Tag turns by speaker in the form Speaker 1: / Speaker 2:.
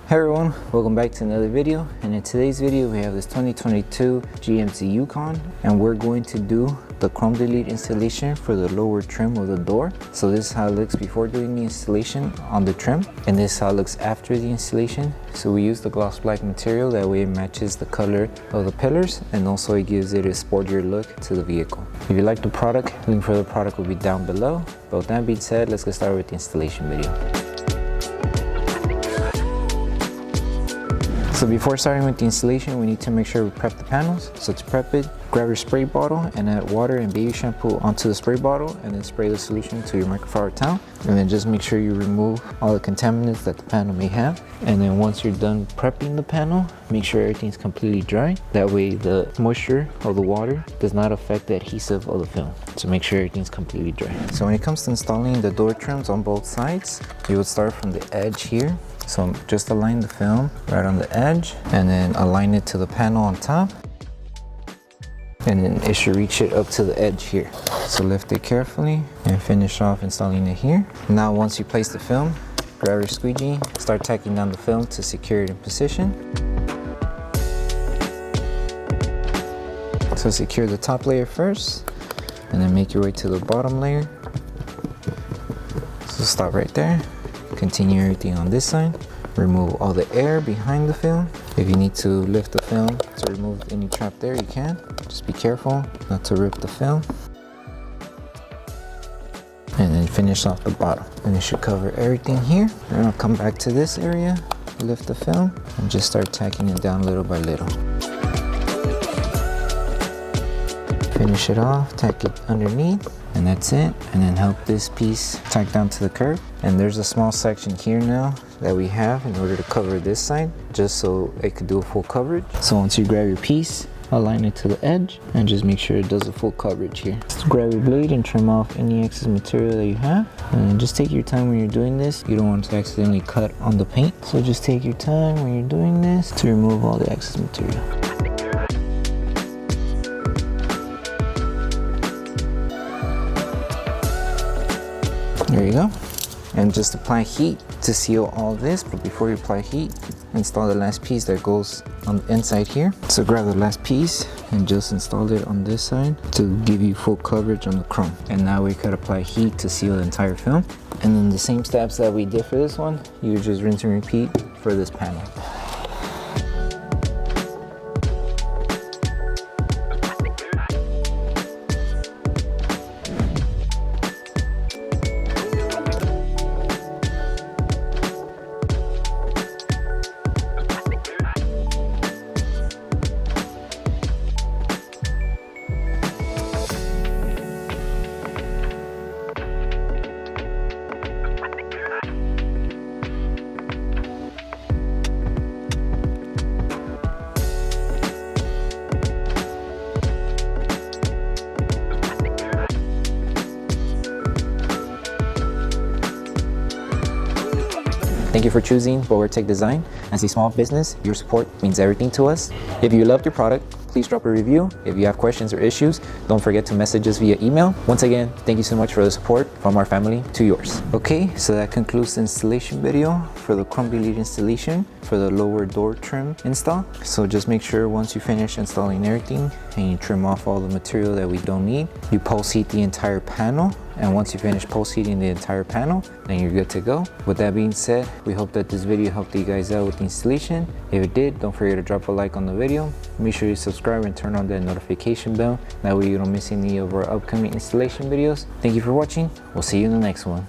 Speaker 1: Hey everyone, welcome back to another video, and in today's video we have this 2022 GMC Yukon and we're going to do the Chrome Delete installation for the lower trim of the door. So this is how it looks before doing the installation on the trim, and this is how it looks after the installation. So we use the gloss black material, that way it matches the color of the pillars and also it gives it a sportier look to the vehicle. If you like the product, link for the product will be down below. But with that being said, let's get started with the installation video. So before starting with the installation, we need to make sure we prep the panels. So to prep it, grab your spray bottle and add water and baby shampoo onto the spray bottle and then spray the solution to your microfiber towel. And then just make sure you remove all the contaminants that the panel may have. And then once you're done prepping the panel, make sure everything's completely dry. That way the moisture of the water does not affect the adhesive of the film. So make sure everything's completely dry. So when it comes to installing the door trims on both sides, you would start from the edge here. So just align the film right on the edge and then align it to the panel on top. And then it should reach it up to the edge here. So lift it carefully and finish off installing it here. Now once you place the film, grab your squeegee, start tacking down the film to secure it in position. So secure the top layer first and then make your way to the bottom layer. So stop right there. Continue everything on this side. Remove all the air behind the film. If you need to lift the film to remove any trapped air, you can. Just be careful not to rip the film. And then finish off the bottom. And it should cover everything here. And I'll come back to this area, lift the film, and just start tacking it down little by little. Finish it off, tack it underneath, and that's it. And then help this piece tack down to the curb. And there's a small section here now that we have in order to cover this side, just so it could do a full coverage. So once you grab your piece, align it to the edge and just make sure it does a full coverage here. Just grab your blade and trim off any excess material that you have. And just take your time when you're doing this. You don't want to accidentally cut on the paint. So just take your time when you're doing this to remove all the excess material. There you go. And just apply heat to seal all this, but before you apply heat, install the last piece that goes on the inside here. So grab the last piece and just install it on this side to give you full coverage on the chrome. And now we could apply heat to seal the entire film. And then the same steps that we did for this one, you just rinse and repeat for this panel. Thank you for choosing Bogar Tech Design. As a small business, your support means everything to us. If you loved your product, please drop a review. If you have questions or issues, don't forget to message us via email. Once again, thank you so much for the support from our family to yours. Okay, so that concludes the installation video for the Chrome Delete installation for the lower door trim install. So just make sure once you finish installing everything and you trim off all the material that we don't need, you post heat the entire panel. And once you finish post heating the entire panel, then you're good to go. With that being said, we hope that this video helped you guys out with the installation. If it did, don't forget to drop a like on the video. Make sure you subscribe and turn on that notification bell. That way you don't miss any of our upcoming installation videos. Thank you for watching. We'll see you in the next one.